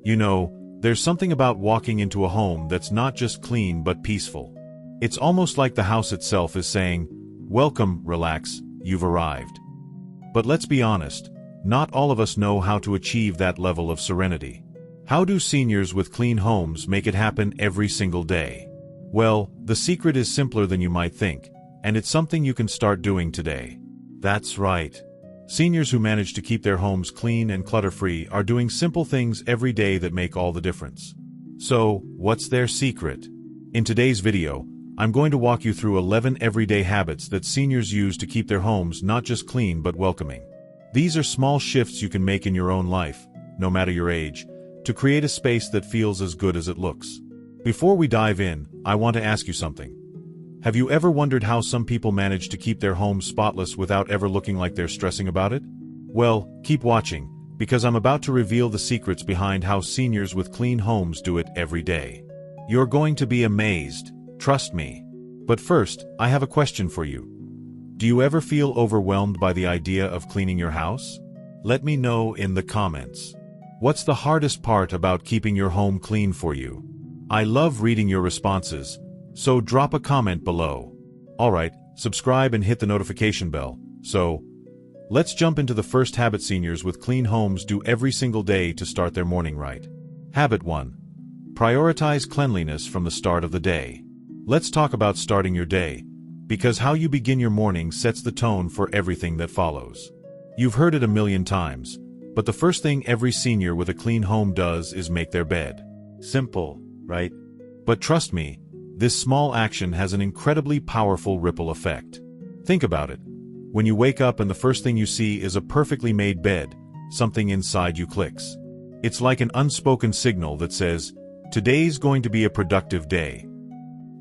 You know, there's something about walking into a home that's not just clean but peaceful. It's almost like the house itself is saying, "Welcome, relax, you've arrived." But let's be honest, not all of us know how to achieve that level of serenity. How do seniors with clean homes make it happen every single day? Well, the secret is simpler than you might think, and it's something you can start doing today. That's right. Seniors who manage to keep their homes clean and clutter-free are doing simple things every day that make all the difference. So, what's their secret? In today's video, I'm going to walk you through 11 everyday habits that seniors use to keep their homes not just clean but welcoming. These are small shifts you can make in your own life, no matter your age, to create a space that feels as good as it looks. Before we dive in, I want to ask you something. Have you ever wondered how some people manage to keep their homes spotless without ever looking like they're stressing about it? Well, keep watching, because I'm about to reveal the secrets behind how seniors with clean homes do it every day. You're going to be amazed, trust me. But first, I have a question for you. Do you ever feel overwhelmed by the idea of cleaning your house? Let me know in the comments. What's the hardest part about keeping your home clean for you? I love reading your responses, so drop a comment below. Alright, subscribe and hit the notification bell. So, let's jump into the first habit seniors with clean homes do every single day to start their morning right. Habit 1. Prioritize cleanliness from the start of the day. Let's talk about starting your day, because how you begin your morning sets the tone for everything that follows. You've heard it a million times, but the first thing every senior with a clean home does is make their bed. Simple, right? But trust me, this small action has an incredibly powerful ripple effect. Think about it. When you wake up and the first thing you see is a perfectly made bed, something inside you clicks. It's like an unspoken signal that says, today's going to be a productive day.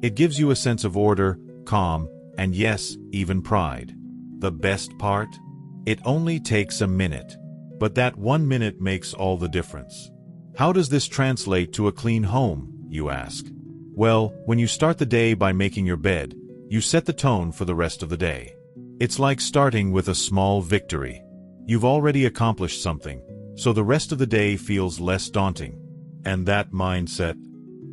It gives you a sense of order, calm, and yes, even pride. The best part? It only takes a minute. But that 1 minute makes all the difference. How does this translate to a clean home, you ask? Well, when you start the day by making your bed, you set the tone for the rest of the day. It's like starting with a small victory. You've already accomplished something, so the rest of the day feels less daunting. And that mindset,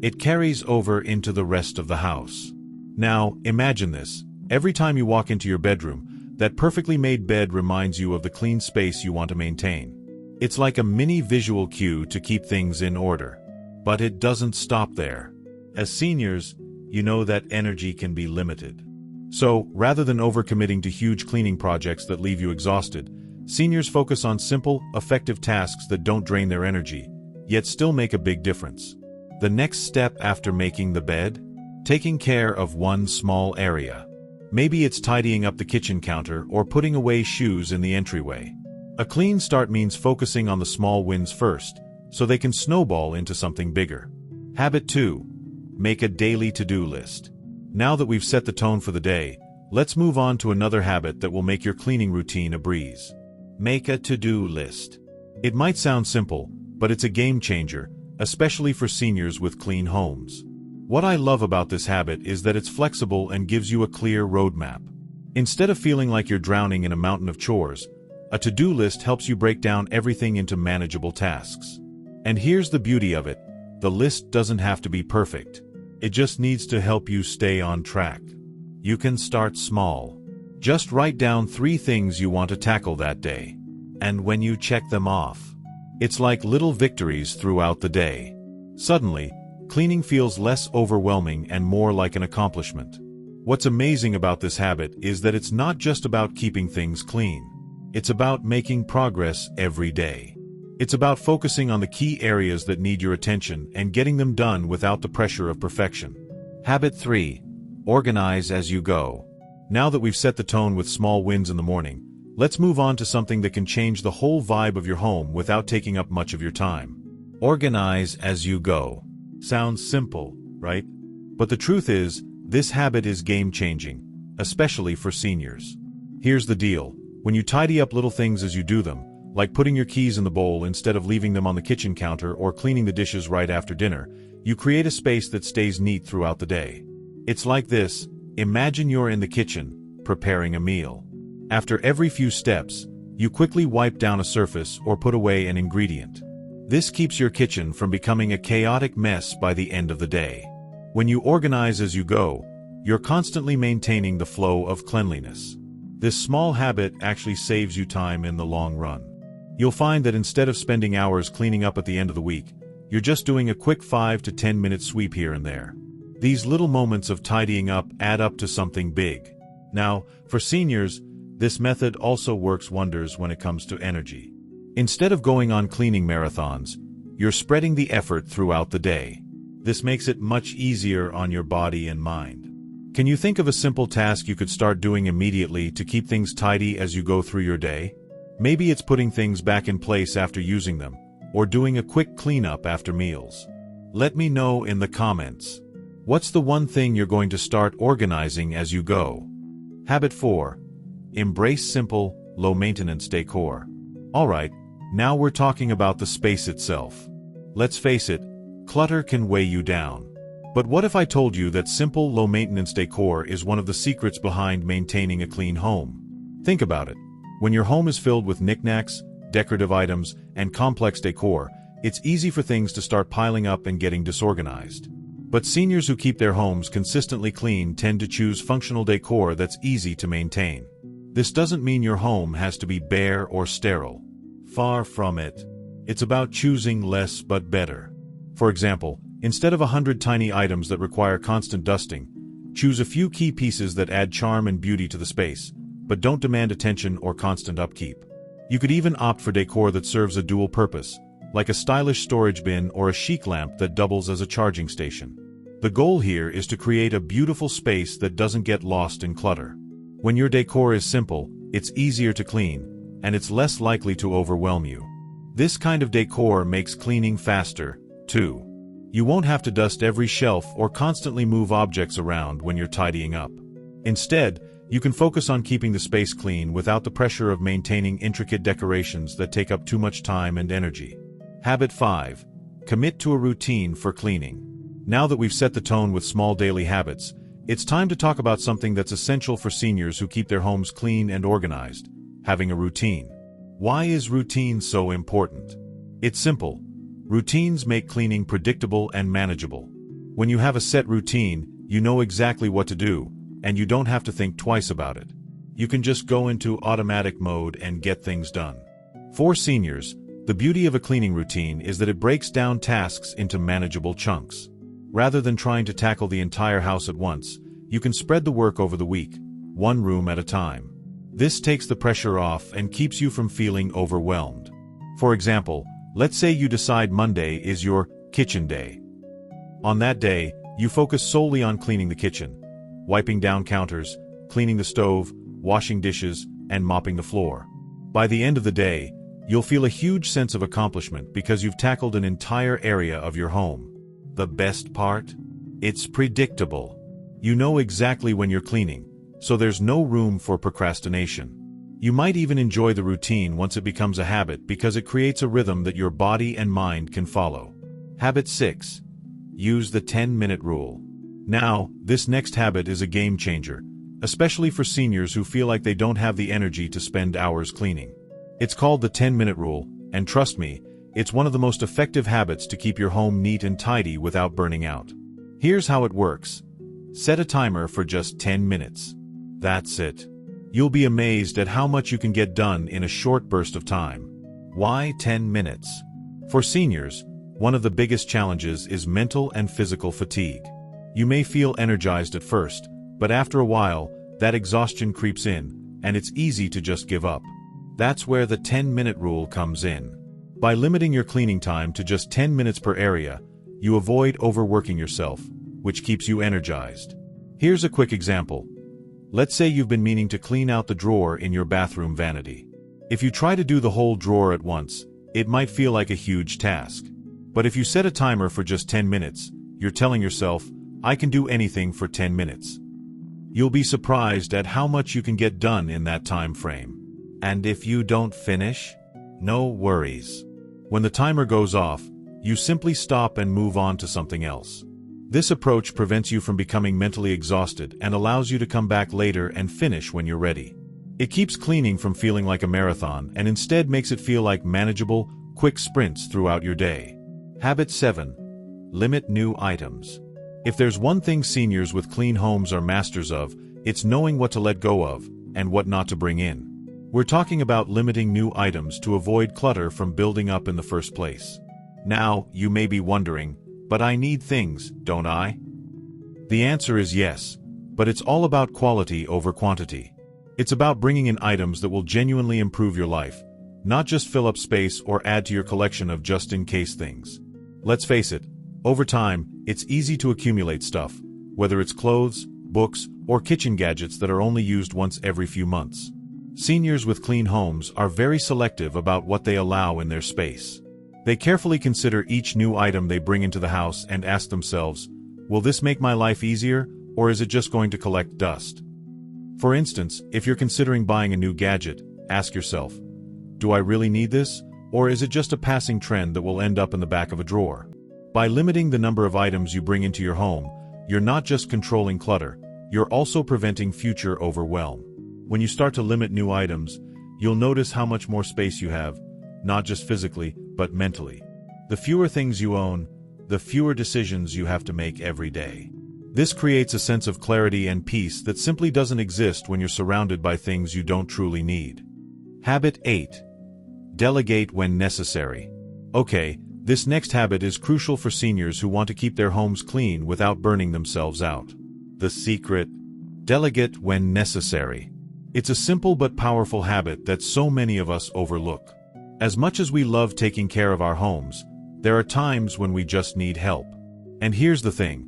it carries over into the rest of the house. Now, imagine this. Every time you walk into your bedroom, that perfectly made bed reminds you of the clean space you want to maintain. It's like a mini visual cue to keep things in order. But it doesn't stop there. As seniors, you know that energy can be limited. So, rather than overcommitting to huge cleaning projects that leave you exhausted, seniors focus on simple, effective tasks that don't drain their energy, yet still make a big difference. The next step after making the bed? Taking care of one small area. Maybe it's tidying up the kitchen counter or putting away shoes in the entryway. A clean start means focusing on the small wins first, so they can snowball into something bigger. Habit 2. Make a daily to-do list. Now that we've set the tone for the day, let's move on to another habit that will make your cleaning routine a breeze. Make a to-do list. It might sound simple, but it's a game changer, especially for seniors with clean homes. What I love about this habit is that it's flexible and gives you a clear roadmap. Instead of feeling like you're drowning in a mountain of chores, a to-do list helps you break down everything into manageable tasks. And here's the beauty of it. The list doesn't have to be perfect. It just needs to help you stay on track. You can start small. Just write down 3 things you want to tackle that day. And when you check them off, it's like little victories throughout the day. Suddenly, cleaning feels less overwhelming and more like an accomplishment. What's amazing about this habit is that it's not just about keeping things clean. It's about making progress every day. It's about focusing on the key areas that need your attention and getting them done without the pressure of perfection. Habit 3. Organize as you go. Now that we've set the tone with small wins in the morning, let's move on to something that can change the whole vibe of your home without taking up much of your time. Organize as you go. Sounds simple, right? But the truth is, this habit is game-changing, especially for seniors. Here's the deal. When you tidy up little things as you do them, like putting your keys in the bowl instead of leaving them on the kitchen counter or cleaning the dishes right after dinner, you create a space that stays neat throughout the day. It's like this. Imagine you're in the kitchen, preparing a meal. After every few steps, you quickly wipe down a surface or put away an ingredient. This keeps your kitchen from becoming a chaotic mess by the end of the day. When you organize as you go, you're constantly maintaining the flow of cleanliness. This small habit actually saves you time in the long run. You'll find that instead of spending hours cleaning up at the end of the week, you're just doing a quick 5 to 10 minute sweep here and there. These little moments of tidying up add up to something big. Now, for seniors, this method also works wonders when it comes to energy. Instead of going on cleaning marathons, you're spreading the effort throughout the day. This makes it much easier on your body and mind. Can you think of a simple task you could start doing immediately to keep things tidy as you go through your day? Maybe it's putting things back in place after using them, or doing a quick cleanup after meals. Let me know in the comments. What's the one thing you're going to start organizing as you go? Habit 4. Embrace simple, low-maintenance decor. Alright, now we're talking about the space itself. Let's face it, clutter can weigh you down. But what if I told you that simple, low-maintenance decor is one of the secrets behind maintaining a clean home? Think about it. When your home is filled with knickknacks, decorative items, and complex decor, it's easy for things to start piling up and getting disorganized. But seniors who keep their homes consistently clean tend to choose functional decor that's easy to maintain. This doesn't mean your home has to be bare or sterile. Far from it. It's about choosing less but better. For example, instead of 100 tiny items that require constant dusting, choose a few key pieces that add charm and beauty to the space, but don't demand attention or constant upkeep. You could even opt for decor that serves a dual purpose, like a stylish storage bin or a chic lamp that doubles as a charging station. The goal here is to create a beautiful space that doesn't get lost in clutter. When your decor is simple, it's easier to clean, and it's less likely to overwhelm you. This kind of decor makes cleaning faster, too. You won't have to dust every shelf or constantly move objects around when you're tidying up. Instead, you can focus on keeping the space clean without the pressure of maintaining intricate decorations that take up too much time and energy. Habit 5. Commit to a routine for cleaning. Now that we've set the tone with small daily habits, it's time to talk about something that's essential for seniors who keep their homes clean and organized: having a routine. Why is routine so important? It's simple. Routines make cleaning predictable and manageable. When you have a set routine, you know exactly what to do, and you don't have to think twice about it. You can just go into automatic mode and get things done. For seniors, the beauty of a cleaning routine is that it breaks down tasks into manageable chunks. Rather than trying to tackle the entire house at once, you can spread the work over the week, one room at a time. This takes the pressure off and keeps you from feeling overwhelmed. For example, let's say you decide Monday is your kitchen day. On that day, you focus solely on cleaning the kitchen, wiping down counters, cleaning the stove, washing dishes, and mopping the floor. By the end of the day, you'll feel a huge sense of accomplishment because you've tackled an entire area of your home. The best part? It's predictable. You know exactly when you're cleaning, so there's no room for procrastination. You might even enjoy the routine once it becomes a habit because it creates a rhythm that your body and mind can follow. Habit 6. Use the 10-minute rule. Now, this next habit is a game changer, especially for seniors who feel like they don't have the energy to spend hours cleaning. It's called the 10-minute rule, and trust me, it's one of the most effective habits to keep your home neat and tidy without burning out. Here's how it works. Set a timer for just 10 minutes. That's it. You'll be amazed at how much you can get done in a short burst of time. Why 10 minutes? For seniors, one of the biggest challenges is mental and physical fatigue. You may feel energized at first, but after a while, that exhaustion creeps in, and it's easy to just give up. That's where the 10-minute rule comes in. By limiting your cleaning time to just 10 minutes per area, you avoid overworking yourself, which keeps you energized. Here's a quick example. Let's say you've been meaning to clean out the drawer in your bathroom vanity. If you try to do the whole drawer at once, it might feel like a huge task. But if you set a timer for just 10 minutes, you're telling yourself, I can do anything for 10 minutes. You'll be surprised at how much you can get done in that time frame. And if you don't finish, no worries. When the timer goes off, you simply stop and move on to something else. This approach prevents you from becoming mentally exhausted and allows you to come back later and finish when you're ready. It keeps cleaning from feeling like a marathon and instead makes it feel like manageable, quick sprints throughout your day. Habit 7. Limit new items. If there's one thing seniors with clean homes are masters of, it's knowing what to let go of and what not to bring in. We're talking about limiting new items to avoid clutter from building up in the first place. Now, you may be wondering, but I need things, don't I? The answer is yes, but it's all about quality over quantity. It's about bringing in items that will genuinely improve your life, not just fill up space or add to your collection of just-in-case things. Let's face it, over time, it's easy to accumulate stuff, whether it's clothes, books, or kitchen gadgets that are only used once every few months. Seniors with clean homes are very selective about what they allow in their space. They carefully consider each new item they bring into the house and ask themselves, will this make my life easier, or is it just going to collect dust? For instance, if you're considering buying a new gadget, ask yourself, do I really need this, or is it just a passing trend that will end up in the back of a drawer? By limiting the number of items you bring into your home, you're not just controlling clutter, you're also preventing future overwhelm. When you start to limit new items, you'll notice how much more space you have, not just physically, but mentally. The fewer things you own, the fewer decisions you have to make every day. This creates a sense of clarity and peace that simply doesn't exist when you're surrounded by things you don't truly need. Habit 8. Delegate when necessary. Okay, this next habit is crucial for seniors who want to keep their homes clean without burning themselves out. The secret: delegate when necessary. It's a simple but powerful habit that so many of us overlook. As much as we love taking care of our homes, there are times when we just need help. And here's the thing: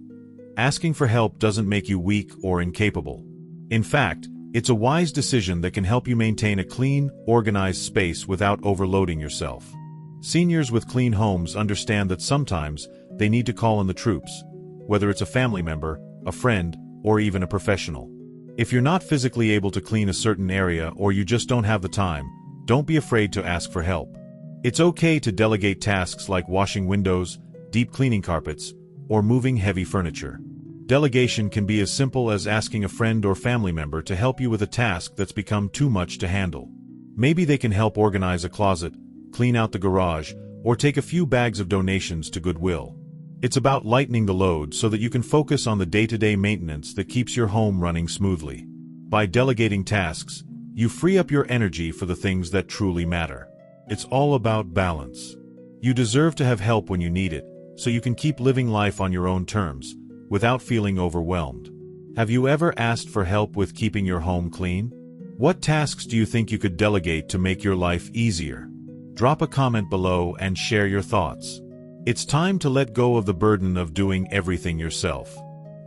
asking for help doesn't make you weak or incapable. In fact, it's a wise decision that can help you maintain a clean, organized space without overloading yourself. Seniors with clean homes understand that sometimes they need to call in the troops, whether it's a family member, a friend, or even a professional. If you're not physically able to clean a certain area or you just don't have the time, don't be afraid to ask for help. It's okay to delegate tasks like washing windows, deep cleaning carpets, or moving heavy furniture. Delegation can be as simple as asking a friend or family member to help you with a task that's become too much to handle. Maybe they can help organize a closet, clean out the garage, or take a few bags of donations to Goodwill. It's about lightening the load so that you can focus on the day-to-day maintenance that keeps your home running smoothly. By delegating tasks, you free up your energy for the things that truly matter. It's all about balance. You deserve to have help when you need it, so you can keep living life on your own terms, without feeling overwhelmed. Have you ever asked for help with keeping your home clean? What tasks do you think you could delegate to make your life easier? Drop a comment below and share your thoughts. It's time to let go of the burden of doing everything yourself.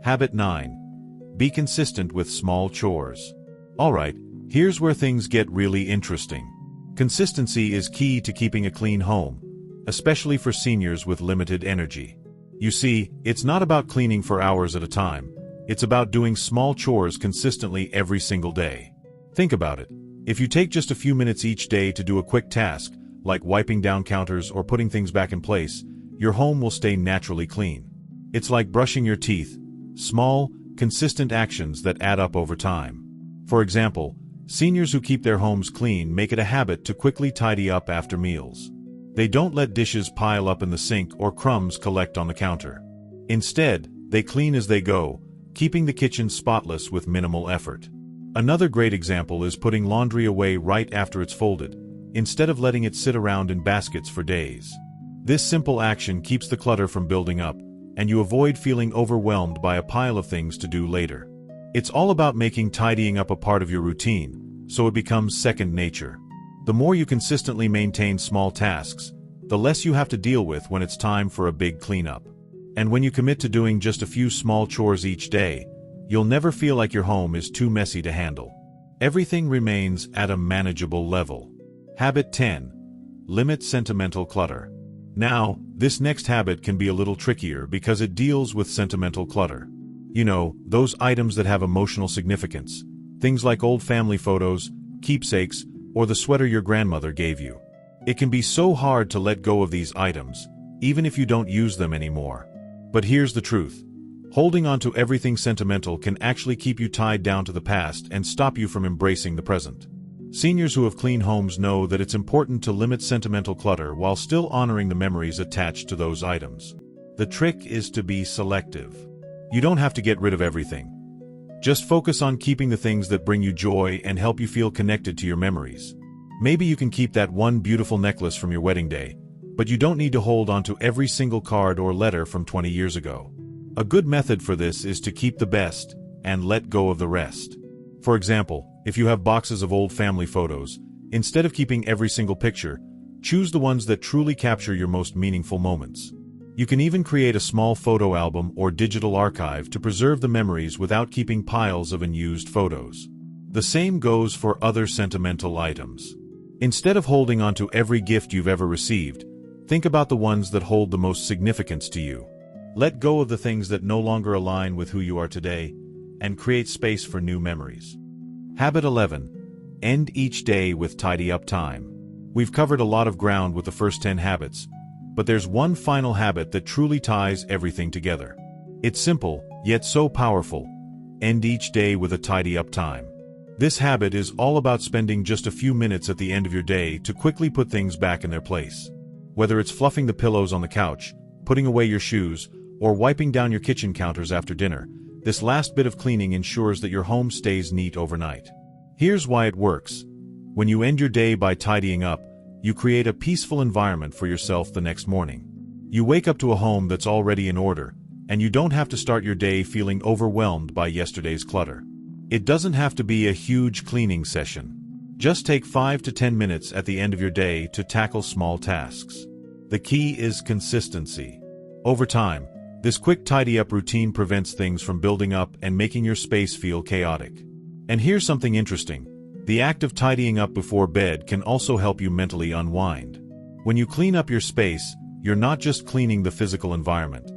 Habit 9. Be consistent with small chores. Alright, here's where things get really interesting. Consistency is key to keeping a clean home, especially for seniors with limited energy. You see, it's not about cleaning for hours at a time. It's about doing small chores consistently every single day. Think about it. If you take just a few minutes each day to do a quick task, like wiping down counters or putting things back in place, your home will stay naturally clean. It's like brushing your teeth, small, consistent actions that add up over time. For example, seniors who keep their homes clean make it a habit to quickly tidy up after meals. They don't let dishes pile up in the sink or crumbs collect on the counter. Instead, they clean as they go, keeping the kitchen spotless with minimal effort. Another great example is putting laundry away right after it's folded, instead of letting it sit around in baskets for days. This simple action keeps the clutter from building up, and you avoid feeling overwhelmed by a pile of things to do later. It's all about making tidying up a part of your routine, so it becomes second nature. The more you consistently maintain small tasks, the less you have to deal with when it's time for a big cleanup. And when you commit to doing just a few small chores each day, you'll never feel like your home is too messy to handle. Everything remains at a manageable level. Habit 10. Limit sentimental clutter. Now, this next habit can be a little trickier because it deals with sentimental clutter. You know, those items that have emotional significance. Things like old family photos, keepsakes, or the sweater your grandmother gave you. It can be so hard to let go of these items, even if you don't use them anymore. But here's the truth. Holding on to everything sentimental can actually keep you tied down to the past and stop you from embracing the present. Seniors who have clean homes know that it's important to limit sentimental clutter while still honoring the memories attached to those items. The trick is to be selective. You don't have to get rid of everything. Just focus on keeping the things that bring you joy and help you feel connected to your memories. Maybe you can keep that one beautiful necklace from your wedding day, but you don't need to hold onto every single card or letter from 20 years ago. A good method for this is to keep the best and let go of the rest. For example, if you have boxes of old family photos, instead of keeping every single picture, choose the ones that truly capture your most meaningful moments. You can even create a small photo album or digital archive to preserve the memories without keeping piles of unused photos. The same goes for other sentimental items. Instead of holding onto every gift you've ever received, think about the ones that hold the most significance to you. Let go of the things that no longer align with who you are today, and create space for new memories. Habit 11. End each day with tidy up time. We've covered a lot of ground with the first 10 habits, but there's one final habit that truly ties everything together. It's simple, yet so powerful. End each day with a tidy up time. This habit is all about spending just a few minutes at the end of your day to quickly put things back in their place. Whether it's fluffing the pillows on the couch, putting away your shoes, or wiping down your kitchen counters after dinner, this last bit of cleaning ensures that your home stays neat overnight. Here's why it works. When you end your day by tidying up, you create a peaceful environment for yourself the next morning. You wake up to a home that's already in order, and you don't have to start your day feeling overwhelmed by yesterday's clutter. It doesn't have to be a huge cleaning session. Just take 5 to 10 minutes at the end of your day to tackle small tasks. The key is consistency. Over time, this quick tidy-up routine prevents things from building up and making your space feel chaotic. And here's something interesting. The act of tidying up before bed can also help you mentally unwind. When you clean up your space, you're not just cleaning the physical environment.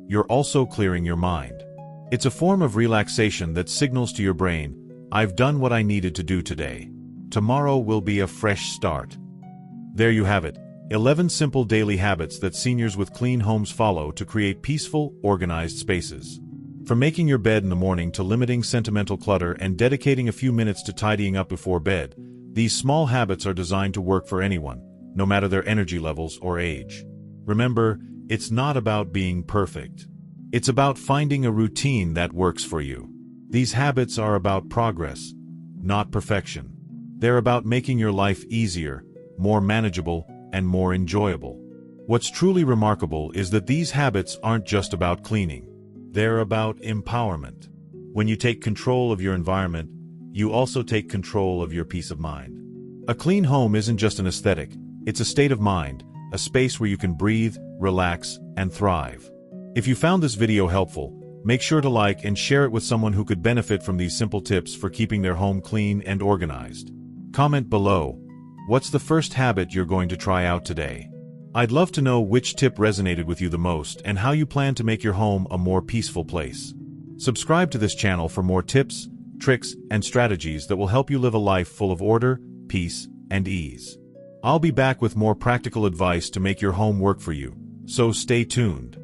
You're also clearing your mind. It's a form of relaxation that signals to your brain, "I've done what I needed to do today. Tomorrow will be a fresh start." There you have it. 11 simple daily habits that seniors with clean homes follow to create peaceful, organized spaces. From making your bed in the morning to limiting sentimental clutter and dedicating a few minutes to tidying up before bed, these small habits are designed to work for anyone, no matter their energy levels or age. Remember, it's not about being perfect. It's about finding a routine that works for you. These habits are about progress, not perfection. They're about making your life easier, more manageable, and more enjoyable. What's truly remarkable is that these habits aren't just about cleaning. They're about empowerment. When you take control of your environment, you also take control of your peace of mind. A clean home isn't just an aesthetic, it's a state of mind, a space where you can breathe, relax, and thrive. If you found this video helpful, make sure to like and share it with someone who could benefit from these simple tips for keeping their home clean and organized. Comment below. What's the first habit you're going to try out today? I'd love to know which tip resonated with you the most and how you plan to make your home a more peaceful place. Subscribe to this channel for more tips, tricks, and strategies that will help you live a life full of order, peace, and ease. I'll be back with more practical advice to make your home work for you, so stay tuned.